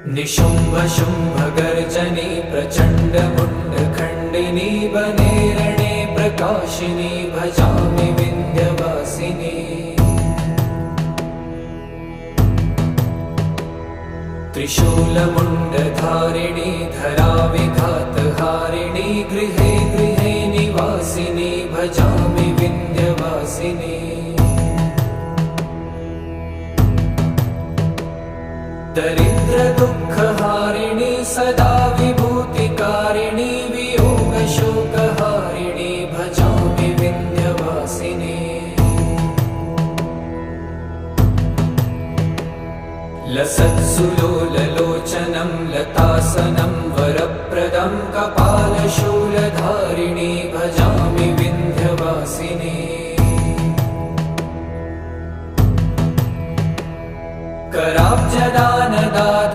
निशुम्भ शुम्भ गर्जनी प्रचण्ड मुण्ड खण्डिनी वने रणे प्रकाशिनी भजामि विन्ध्यवासिनी। त्रिशूलमुण्डधारिणी धराविघातहारिणी गृहे गृहे निवासिनी भजामि विन्ध्यवासिनी। दरिद्र दुःखहारिणी सदा विभूतिकारिणी वियोगशोकहारिणी भजामि विन्ध्यवासिनी। लसत्सुलोललोचनं लतासनं वरप्रदं कपालशूलधारिणी